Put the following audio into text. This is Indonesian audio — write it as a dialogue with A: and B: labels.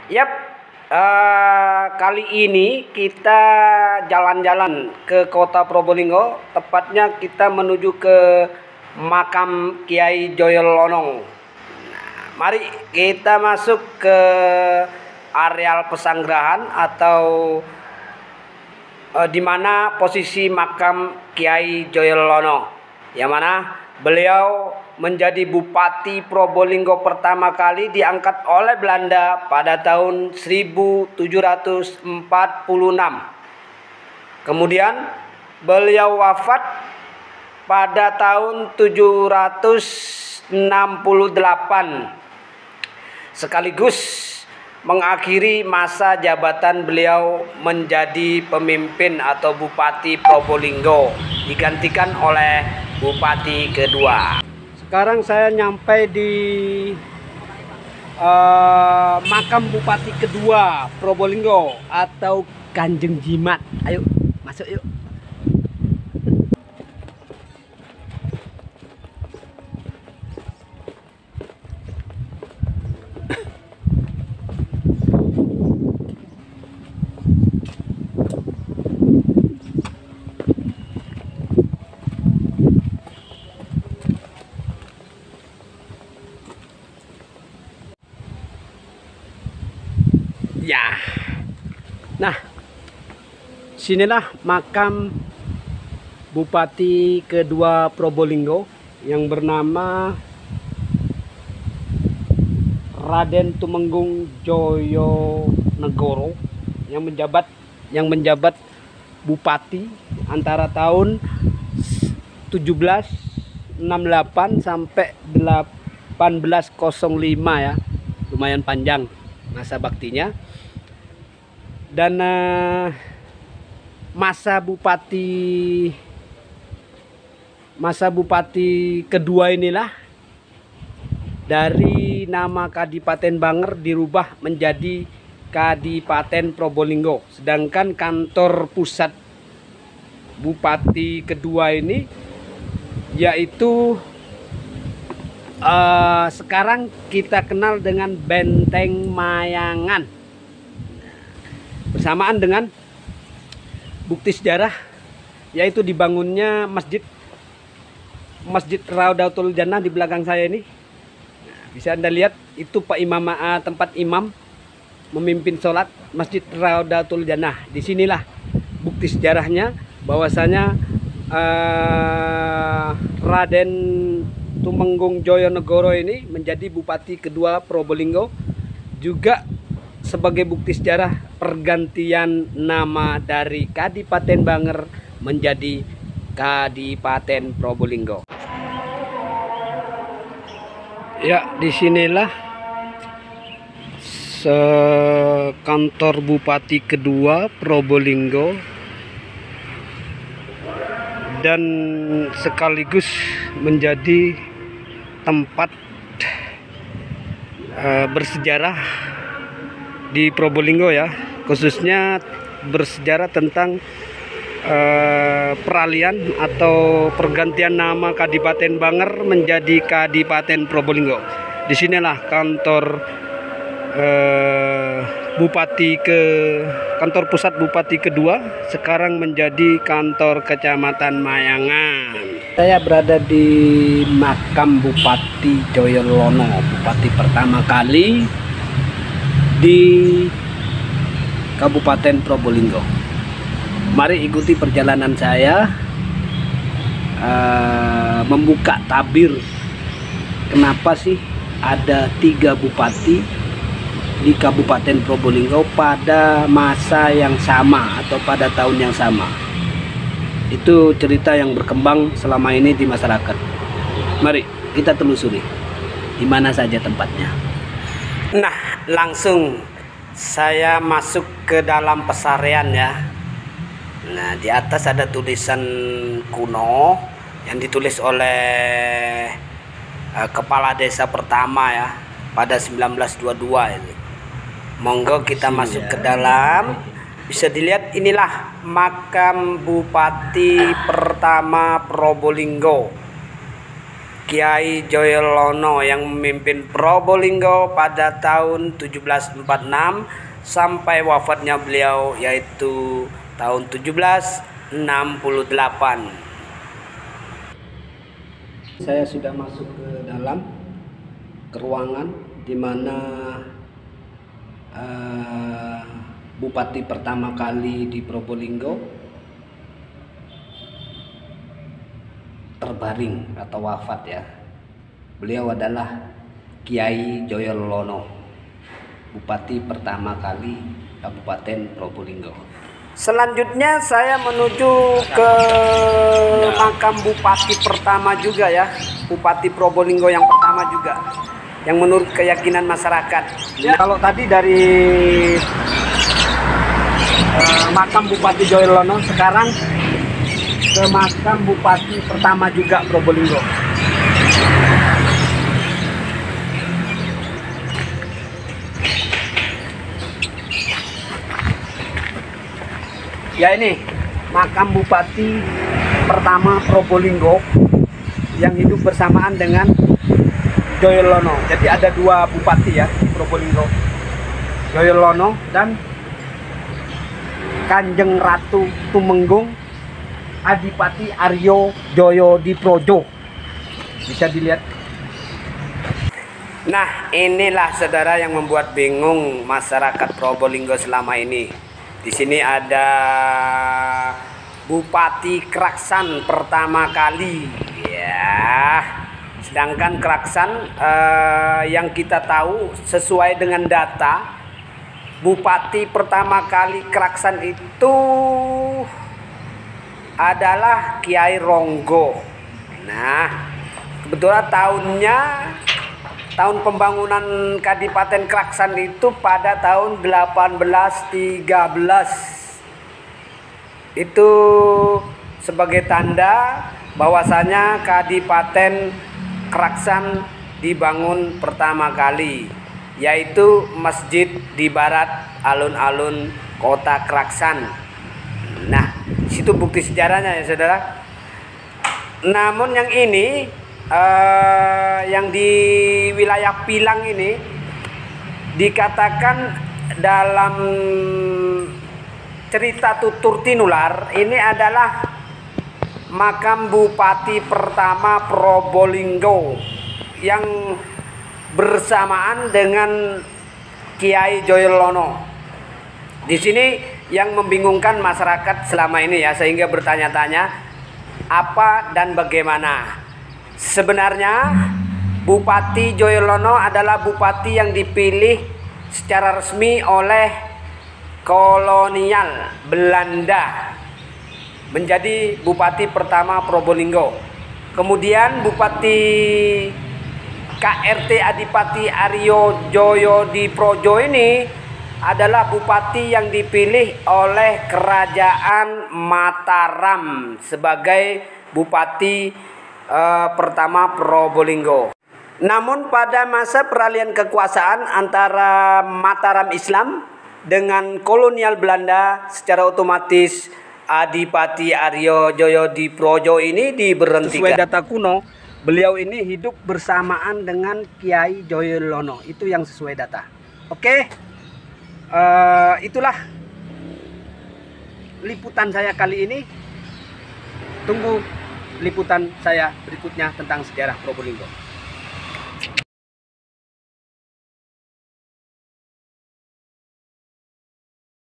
A: Yap, kali ini kita jalan-jalan ke kota Probolinggo. Tepatnya kita menuju ke makam Kiai Joyolonong. Mari kita masuk ke areal pesanggerahan atau di mana posisi makam Kiai Joyolonong, yang mana beliau menjadi Bupati Probolinggo pertama kali diangkat oleh Belanda pada tahun 1746. Kemudian beliau wafat pada tahun 768, sekaligus mengakhiri masa jabatan beliau menjadi pemimpin atau Bupati Probolinggo, digantikan oleh Bupati kedua. Sekarang saya nyampe di makam Bupati kedua Probolinggo atau Kanjeng Jimat. Ayo masuk yuk. Ya, nah, sinilah makam Bupati kedua Probolinggo yang bernama Raden Tumenggung Joyonegoro yang menjabat Bupati antara tahun 1768 sampai 1805 ya, lumayan panjang masa baktinya. Dan masa Bupati kedua inilah dari nama Kadipaten Banger dirubah menjadi Kadipaten Probolinggo. Sedangkan kantor pusat Bupati kedua ini yaitu sekarang kita kenal dengan Benteng Mayangan. Bersamaan dengan bukti sejarah yaitu dibangunnya Masjid Raudatul Jannah di belakang saya ini. Nah, bisa Anda lihat itu Pak Imam, tempat imam memimpin sholat Masjid Raudatul Jannah. Disinilah bukti sejarahnya bahwasanya Raden Tumenggung Joyonegoro ini menjadi Bupati kedua Probolinggo, juga sebagai bukti sejarah pergantian nama dari Kadipaten Banger menjadi Kadipaten Probolinggo. Ya, disinilah kantor Bupati kedua Probolinggo dan sekaligus menjadi tempat bersejarah di Probolinggo ya, khususnya bersejarah tentang peralihan atau pergantian nama Kadipaten Banger menjadi Kadipaten Probolinggo. Disinilah kantor kantor pusat Bupati kedua, sekarang menjadi kantor Kecamatan Mayangan. Saya berada di makam Bupati Joyolono, Bupati pertama kali di Kabupaten Probolinggo. Mari ikuti perjalanan saya membuka tabir kenapa sih ada 3 bupati di Kabupaten Probolinggo pada masa yang sama atau pada tahun yang sama. Itu cerita yang berkembang selama ini di masyarakat. Mari kita telusuri di mana saja tempatnya. Nah, langsung saya masuk ke dalam pesarean ya. Nah, di atas ada tulisan kuno yang ditulis oleh kepala desa pertama ya pada 1922 ini. Monggo kita masuk ke dalam. Bisa dilihat inilah makam Bupati pertama Probolinggo. Kiai Joyolono yang memimpin Probolinggo pada tahun 1746 sampai wafatnya beliau yaitu tahun 1768. Saya sudah masuk ke dalam ruangan di mana Bupati pertama kali di Probolinggo terbaring atau wafat ya. Beliau adalah Kiai Joyolono, Bupati pertama kali Kabupaten Probolinggo. Selanjutnya saya menuju ke makam Bupati pertama juga ya, Bupati Probolinggo yang pertama juga, yang menurut keyakinan masyarakat. Ya, kalau tadi dari makam Bupati Joyolono, sekarang ke makam Bupati pertama juga Probolinggo. Ya, ini makam Bupati pertama Probolinggo yang hidup bersamaan dengan Joyolono. Jadi ada dua bupati ya di Probolinggo, Joyolono dan Kanjeng Ratu Tumenggung Adipati Aryo Joyo Diprojo. Bisa dilihat. Nah, inilah saudara yang membuat bingung masyarakat Probolinggo selama ini. Di sini ada Bupati Kraksan pertama kali ya. Sedangkan Kraksan yang kita tahu sesuai dengan data, Bupati pertama kali Kraksan itu adalah Kiai Ronggo. Nah, kebetulan tahun pembangunan Kadipaten Kraksan itu pada tahun 1813. Itu sebagai tanda bahwasanya Kadipaten Kraksan dibangun pertama kali, yaitu masjid di barat alun-alun kota Kraksan. Nah, situ bukti sejarahnya ya saudara. Namun yang ini yang di wilayah Pilang ini dikatakan dalam cerita tutur tinular, ini adalah makam Bupati pertama Probolinggo yang bersamaan dengan Kiai Joyolono. Di sini yang membingungkan masyarakat selama ini ya, sehingga bertanya-tanya apa dan bagaimana. Sebenarnya Bupati Joyolono adalah bupati yang dipilih secara resmi oleh kolonial Belanda menjadi bupati pertama Probolinggo. Kemudian Bupati KRT Adipati Aryo Joyo Diprojo ini adalah bupati yang dipilih oleh Kerajaan Mataram sebagai bupati pertama Probolinggo. Namun pada masa peralihan kekuasaan antara Mataram Islam dengan kolonial Belanda, secara otomatis Adipati Aryo Joyo Diprojo ini diberhentikan. Sesuai data kuno, beliau ini hidup bersamaan dengan Kiai Joyolono. Itu yang sesuai data. Oke, itulah liputan saya kali ini. Tunggu liputan saya berikutnya tentang sejarah Probolinggo.